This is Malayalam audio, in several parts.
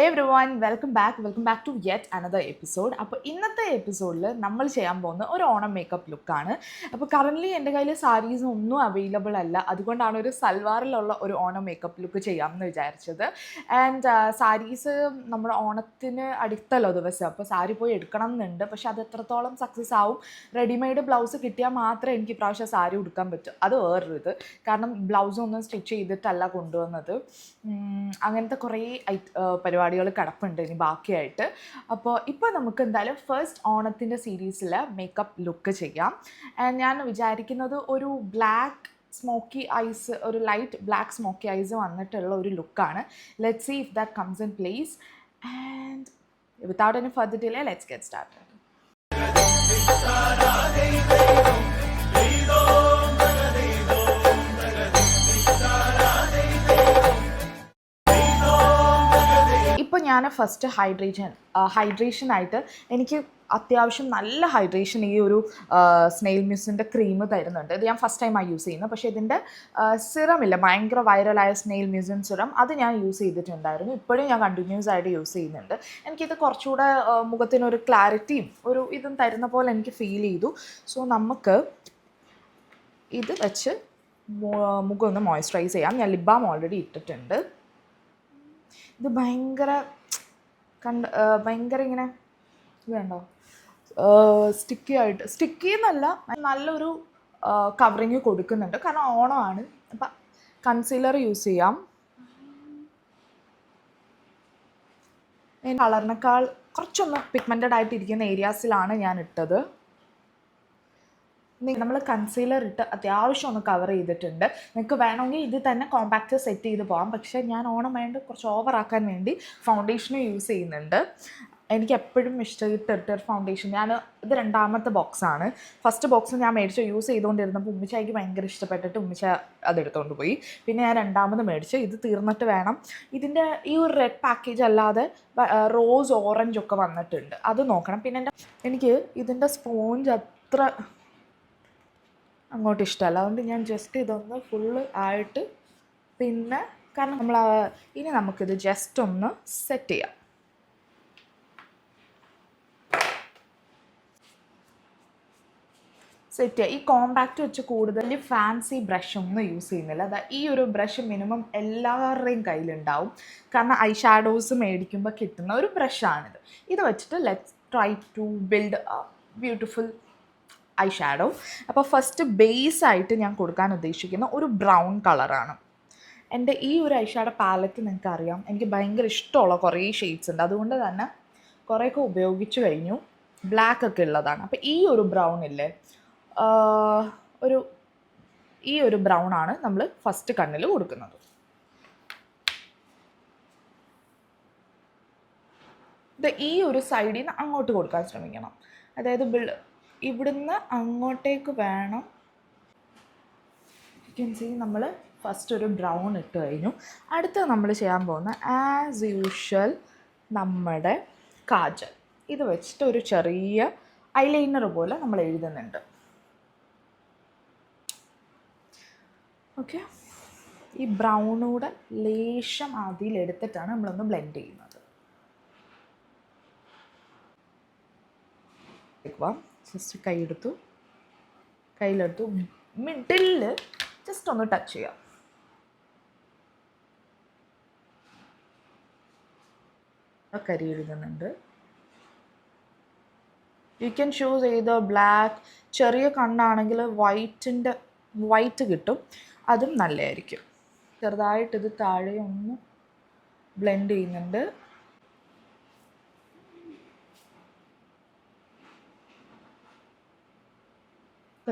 Hey everyone, welcome back to yet another episode. അപ്പോൾ ഇന്നത്തെ എപ്പിസോഡിൽ നമ്മൾ ചെയ്യാൻ പോകുന്ന ഒരു ഓണം മേക്കപ്പ് ലുക്കാണ്. അപ്പോൾ കറൻ്റ്ലി എൻ്റെ കയ്യിൽ സാരീസ് ഒന്നും അവൈലബിൾ അല്ല, അതുകൊണ്ടാണ് ഒരു സൽവാറിലുള്ള ഒരു ഓണം മേക്കപ്പ് ലുക്ക് ചെയ്യാമെന്ന് വിചാരിച്ചത്. ആൻഡ് സാരീസ് നമ്മുടെ ഓണത്തിന് അടുത്തല്ലോ ദിവസം, അപ്പോൾ സാരി പോയി എടുക്കണം എന്നുണ്ട്. പക്ഷെ അത് എത്രത്തോളം സക്സസ് ആവും, റെഡിമെയ്ഡ് ബ്ലൗസ് കിട്ടിയാൽ മാത്രമേ എനിക്ക് ഇപ്രാവശ്യം സാരി ഉടുക്കാൻ പറ്റൂ. അത് വേറൊരു ഇത്, കാരണം ബ്ലൗസൊന്നും സ്റ്റിച്ച് ചെയ്തിട്ടല്ല കൊണ്ടുവന്നത്. അങ്ങനത്തെ കുറേ പരിപാടികൾ കിടപ്പുണ്ട് ഇനി ബാക്കിയായിട്ട്. അപ്പോൾ ഇപ്പോൾ നമുക്ക് എന്തായാലും ഫസ്റ്റ് ഓണത്തിൻ്റെ സീരീസിൽ മേക്കപ്പ് ലുക്ക് ചെയ്യാം. ഞാൻ വിചാരിക്കുന്നത് ഒരു ബ്ലാക്ക് സ്മോക്കി ഐസ്, ഒരു ലൈറ്റ് ബ്ലാക്ക് സ്മോക്കി ഐസ് വന്നിട്ടുള്ള ഒരു ലുക്കാണ്. Let's see if that comes in place. And without any further delay, let's get started. ഇപ്പോൾ ഞാൻ ഫസ്റ്റ് ഹൈഡ്രേഷനായിട്ട് എനിക്ക് അത്യാവശ്യം നല്ല ഹൈഡ്രേഷൻ ഈ ഒരു സ്നെയിൽ മ്യൂസിൻ്റെ ക്രീം തരുന്നുണ്ട്. ഇത് ഞാൻ ഫസ്റ്റ് ടൈമാണ് യൂസ് ചെയ്യുന്നത്. പക്ഷേ ഇതിൻ്റെ സിറമില്ല, ഭയങ്കര വൈറലായ സ്നെയിൽ മ്യൂസിൻ സിറം, അത് ഞാൻ യൂസ് ചെയ്തിട്ടുണ്ടായിരുന്നു. ഇപ്പോഴും ഞാൻ കണ്ടിന്യൂസ് ആയിട്ട് യൂസ് ചെയ്യുന്നുണ്ട്. എനിക്കിത് കുറച്ചുകൂടെ മുഖത്തിനൊരു ക്ലാരിറ്റിയും ഒരു ഇതും തരുന്ന പോലെ എനിക്ക് ഫീൽ ചെയ്തു. സോ നമുക്ക് ഇത് വെച്ച് മുഖം ഒന്ന് മോയ്സ്ചറൈസ് ചെയ്യാം. ഞാൻ ലിപ് ബാം ഓൾറെഡി ഇട്ടിട്ടുണ്ട്. ഇത് ഭയങ്കര ഇങ്ങനെ വേണ്ടോ സ്റ്റിക്കി എന്നല്ല, നല്ലൊരു കവറിങ് കൊടുക്കുന്നുണ്ട്, കാരണം ഓണമാണ്. അപ്പം കൺസീലർ യൂസ് ചെയ്യാം. കളറിനേക്കാൾ കുറച്ചൊന്ന് പിഗ്മെൻറ്റഡ് ആയിട്ടിരിക്കുന്ന ഏരിയാസിലാണ് ഞാൻ ഇട്ടത്. നമ്മൾ കൺസീലർ ഇട്ട് അത്യാവശ്യം ഒന്ന് കവർ ചെയ്തിട്ടുണ്ട്. നിങ്ങൾക്ക് വേണമെങ്കിൽ ഇത് തന്നെ കോമ്പാക്റ്റ് സെറ്റ് ചെയ്ത് പോകാം. പക്ഷേ ഞാൻ ഓണം വേണ്ടി കുറച്ച് ഓവറാക്കാൻ വേണ്ടി ഫൗണ്ടേഷനും യൂസ് ചെയ്യുന്നുണ്ട്. എനിക്ക് എപ്പോഴും ഇഷ്ടപ്പെട്ട ഫൗണ്ടേഷൻ, ഇത് രണ്ടാമത്തെ ബോക്സാണ്. ഫസ്റ്റ് ബോക്സ് ഞാൻ യൂസ് ചെയ്തുകൊണ്ടിരുന്നപ്പോൾ ഉമ്മിച്ചായിക്ക് ഭയങ്കര ഇഷ്ടപ്പെട്ടിട്ട് ഉമ്മിച്ച അതെടുത്തുകൊണ്ട് പോയി. പിന്നെ ഞാൻ രണ്ടാമത് മേടിച്ച്. ഇത് തീർന്നിട്ട് വേണം. ഇതിൻ്റെ ഈ ഒരു റെഡ് പാക്കേജ് അല്ലാതെ റോസ് ഓറഞ്ച് ഒക്കെ വന്നിട്ടുണ്ട്, അത് നോക്കണം. പിന്നെ എനിക്ക് ഇതിൻ്റെ സ്പോഞ്ച് അത്ര അങ്ങോട്ട് ഇഷ്ടമല്ല, അതുകൊണ്ട് ഞാൻ ജസ്റ്റ് ഇതൊന്ന് ഫുള്ള് ആയിട്ട് പിന്നെ കാരണം ഇനി നമുക്കിത് ജസ്റ്റ് ഒന്ന് സെറ്റ് ചെയ്യാം. ഈ കോമ്പാക്റ്റ് വെച്ച് കൂടുതൽ ഫാൻസി ബ്രഷ് ഒന്നും യൂസ് ചെയ്യുന്നില്ല. ഈ ഒരു ബ്രഷ് മിനിമം എല്ലാവരുടെയും കയ്യിലുണ്ടാവും, കാരണം ഐ ഷാഡോസ് മേടിക്കുമ്പോൾ കിട്ടുന്ന ഒരു ബ്രഷാണിത്. ഇത് വെച്ചിട്ട് let's try to build a beautiful eyeshadow. അപ്പോൾ ഫസ്റ്റ് ബേസായിട്ട് ഞാൻ കൊടുക്കാൻ ഉദ്ദേശിക്കുന്ന ഒരു ബ്രൗൺ കളറാണ്. എൻ്റെ ഈ ഒരു ഐ ഷാഡോ പാലറ്റ് നിങ്ങൾക്കറിയാം, എനിക്ക് ഭയങ്കര ഇഷ്ടമുള്ള കുറേ ഷെയ്ഡ്സ് ഉണ്ട്, അതുകൊണ്ട് തന്നെ കുറേയൊക്കെ ഉപയോഗിച്ച് കഴിഞ്ഞു. ബ്ലാക്ക് ഒക്കെ ഉള്ളതാണ്. അപ്പോൾ ഈ ഒരു ബ്രൗൺ ഇല്ലേ, ഈ ഒരു ബ്രൗൺ ആണ് നമ്മൾ ഫസ്റ്റ് കണ്ണിൽ കൊടുക്കുന്നത്. ഇത് ഈ ഒരു സൈഡിൽ നിന്ന് അങ്ങോട്ട് കൊടുക്കാൻ ശ്രമിക്കണം. അതായത് ഇവിടുന്ന് അങ്ങോട്ടേക്ക് വേണം. യു ക്യാൻ സീ നമ്മൾ ഫസ്റ്റ് ഒരു ബ്രൗൺ ഇട്ട് കഴിഞ്ഞു. അടുത്ത നമ്മൾ ചെയ്യാൻ പോകുന്ന ആസ് യൂഷ്വൽ നമ്മുടെ കാജൽ. ഇത് വെച്ചിട്ട് ഒരു ചെറിയ ഐലൈനർ പോലെ നമ്മൾ എഴുതുന്നുണ്ട്. ഓക്കെ, ഈ ബ്രൗണൂടെ ലേശം അതിലെടുത്തിട്ടാണ് നമ്മളൊന്ന് ബ്ലെൻഡ് ചെയ്യുന്നത്. ജസ്റ്റ് കൈയെടുത്തു മിഡിൽ ജസ്റ്റ് ഒന്ന് ടച്ച് ചെയ്യാം. കരി എഴുതുന്നുണ്ട്. യു ക്യാൻ ചൂസ് ചെയ്ത് ബ്ലാക്ക്. ചെറിയ കണ്ണാണെങ്കിൽ വൈറ്റ് കിട്ടും, അതും നല്ലതായിരിക്കും. ചെറുതായിട്ടിത് താഴെ ഒന്ന് ബ്ലെൻഡ് ചെയ്യുന്നുണ്ട്.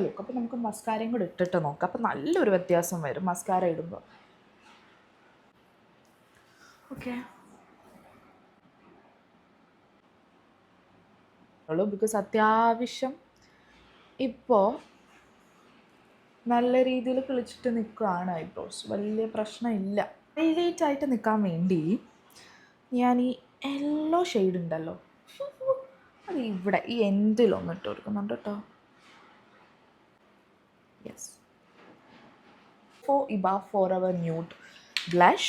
ലുക്ക്. അപ്പോൾ നമുക്ക് മസ്കാരയും കൂടെ ഇട്ടിട്ട് നോക്കാം. അപ്പോൾ നല്ലൊരു വ്യത്യാസം വരും മസ്കാര ഇടുമ്പോൾ. ഓക്കെ, ബിക്കോസ് അത്യാവശ്യം ഇപ്പോൾ നല്ല രീതിയിൽ കിളിച്ചിട്ട് നിൽക്കുകയാണ് ഐബ്രോസ്, വലിയ പ്രശ്നമില്ല. ഹൈലൈറ്റ് ആയിട്ട് നിൽക്കാൻ വേണ്ടി ഞാൻ ഈ യെല്ലോ ഷെയ്ഡ് ഉണ്ടല്ലോ, അത് ഇവിടെ ഈ എൻഡിലൊന്ന് ഇട്ട് കൊടുക്കുന്നുണ്ട് കേട്ടോ. Yes. For Iba Forever Nude blush.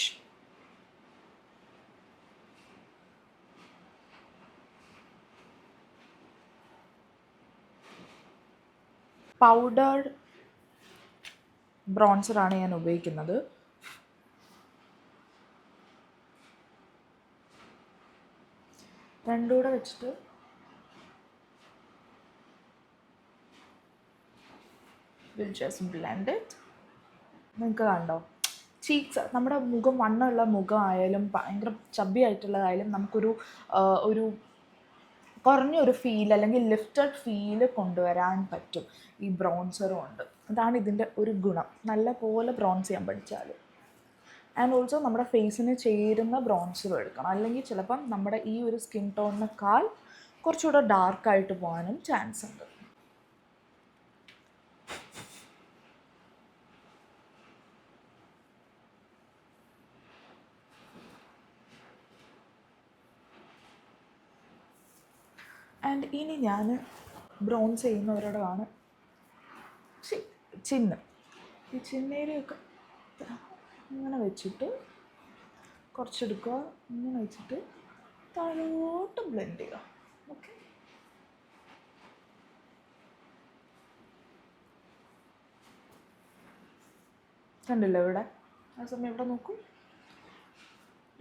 Powdered ബ്രോൺസറാണ് ഞാൻ ഉപയോഗിക്കുന്നത്. രണ്ടും കൂടെ വെച്ചിട്ട് വിൽ ജസ്റ്റ് ബ്ലെൻഡ് ഇറ്റ്. നിങ്ങൾക്ക് കണ്ടോ ചീക്സ്, നമ്മുടെ മുഖം വണ്ണമുള്ള മുഖമായാലും ഭയങ്കര ചബ്ബി ആയിട്ടുള്ളതായാലും നമുക്കൊരു ഒരു കുറഞ്ഞൊരു ഫീൽ അല്ലെങ്കിൽ ലിഫ്റ്റഡ് ഫീല് കൊണ്ടുവരാൻ പറ്റും ഈ ബ്രോൺസറും ഉണ്ട്. അതാണ് ഇതിൻ്റെ ഒരു ഗുണം, നല്ല പോലെ ബ്രോൺസ് ചെയ്യാൻ പഠിച്ചാൽ. ആൻഡ് ഓൾസോ നമ്മുടെ ഫേസിന് ചേരുന്ന ബ്രോൺസറും എടുക്കണം, അല്ലെങ്കിൽ ചിലപ്പം നമ്മുടെ ഈ ഒരു സ്കിൻ ടോണിനേക്കാൾ കുറച്ചുകൂടെ ഡാർക്കായിട്ട് പോകാനും ചാൻസ് ഉണ്ട്. ആൻഡ് ഇനി ഞാൻ ബ്രോൺസ് ചെയ്യുന്നവരോടാണ് ചിന്ന്, ഈ ചിന്നേരെയൊക്കെ ഇങ്ങനെ വെച്ചിട്ട് കുറച്ചെടുക്കുക, ഇങ്ങനെ വെച്ചിട്ട് താഴോട്ട് ബ്ലെൻഡ് ചെയ്യുക. ഓക്കെ, കണ്ടില്ല ഇവിടെ? ആ സമയം ഇവിടെ നോക്കൂ,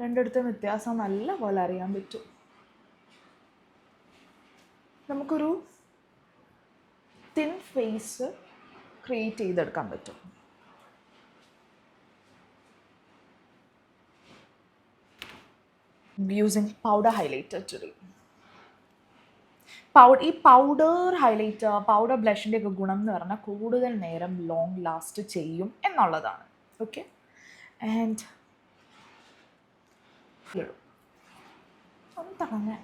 രണ്ടിടത്തും വ്യത്യാസം നല്ല പോലെ അറിയാൻ പറ്റും. നമുക്കൊരു തിൻ ഫേസ് ക്രിയേറ്റ് ചെയ്തെടുക്കാൻ പറ്റും. Using powder highlighter today. ഈ പൗഡർ ഹൈലൈറ്റർ, പൗഡർ ബ്ലഷിൻ്റെ ഒക്കെ ഗുണം എന്ന് പറഞ്ഞാൽ കൂടുതൽ നേരം ലോങ് ലാസ്റ്റ് ചെയ്യും എന്നുള്ളതാണ്. ഓക്കെ, ആൻഡ് ഒന്ന് തുടങ്ങാൻ,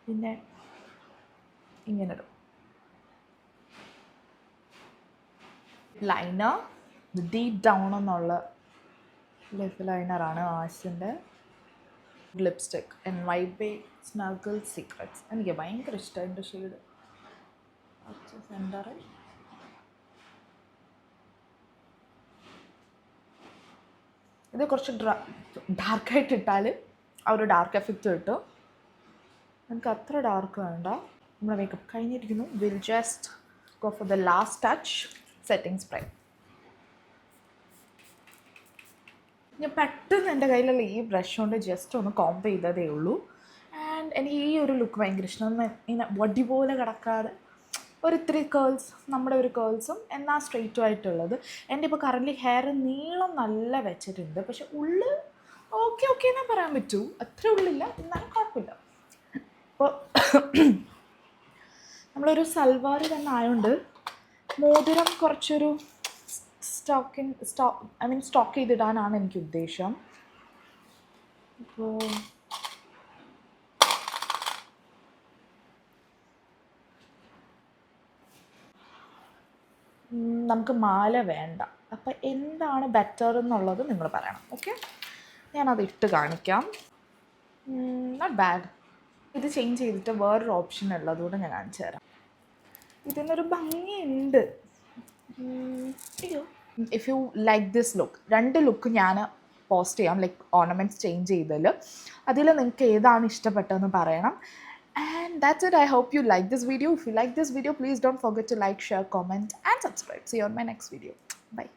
പിന്നെ ഇങ്ങനെ ഇടും. ലൈനർ ഡീപ്പ് ഡൗൺ എന്നുള്ള ലിപ് ലൈനറാണ് ആഷിൻ്റെ ലിപ്സ്റ്റിക് NYB സ്നഗിൾ സീക്രട്സ്. എനിക്ക് ഭയങ്കര ഇഷ്ടമാണ് എൻ്റെ ഷെയ്ഡ്. സെൻറ്ററിൽ ഇത് കുറച്ച് ഡാർക്കായിട്ട് ഇട്ടാൽ ആ ഒരു ഡാർക്ക് എഫക്റ്റ് കിട്ടും. എനിക്ക് അത്ര ഡാർക്ക് വേണ്ട. നമ്മുടെ മേക്കപ്പ് കഴിഞ്ഞിരിക്കുന്നു. Will just go for the last touch, setting spray. ഞാൻ പെട്ടെന്ന് എൻ്റെ കയ്യിലുള്ള ഈ ബ്രഷ് കൊണ്ട് ജസ്റ്റ് ഒന്ന് കോംപ് ചെയ്തതേ ഉള്ളൂ. ആൻഡ് എനിക്ക് ഈ ഒരു ലുക്ക് ഭയങ്കര ഇഷ്ടം. ഇങ്ങനെ വടി പോലെ കിടക്കാതെ ഒരു ഇത്തിരി കേൾസ്, നമ്മുടെ ഒരു കേൾസും എന്നാൽ സ്ട്രെയിറ്റും ആയിട്ടുള്ളത്. എൻ്റെ ഇപ്പോൾ കറൻറ്റ്ലി ഹെയർ നീളം നല്ല വെച്ചിട്ടുണ്ട്, പക്ഷെ ഉള്ളിൽ ഓക്കെ എന്നേ പറയാൻ പറ്റൂ. അത്ര ഉള്ളില്ല, എന്നാലും കുഴപ്പമില്ല. അപ്പോൾ നമ്മളൊരു സൽവാർ തന്നെ ആയതുകൊണ്ട് മോതിരം കുറച്ചൊരു സ്റ്റോക്ക് ചെയ്തിടാനാണ് എനിക്ക് ഉദ്ദേശം. അപ്പോൾ നമുക്ക് മാല വേണ്ട. അപ്പം എന്താണ് ബെറ്റർ എന്നുള്ളത് നിങ്ങൾ പറയണം. ഓക്കെ, ഞാനത് ഇട്ട് കാണിക്കാം. Not bad. ഇത് ചേഞ്ച് ചെയ്തിട്ട് വേറൊരു ഓപ്ഷൻ ഉള്ളതുകൊണ്ട് ഞാൻ കാണിച്ചു തരാം. ഇതിനൊരു ഭംഗിയുണ്ട്. അയ്യോ, if you like this look, രണ്ട് ലുക്ക് ഞാൻ പോസ്റ്റ് ചെയ്യാം, ലൈക്ക് ഓർണമെൻറ്റ്സ് ചേഞ്ച് ചെയ്തതിൽ. അതിൽ നിങ്ങൾക്ക് ഏതാണ് ഇഷ്ടപ്പെട്ടതെന്ന് പറയണം. And that's it. I hope you like this video. If you like this video, please don't forget to like, share, comment and subscribe. See you on my next video. Bye.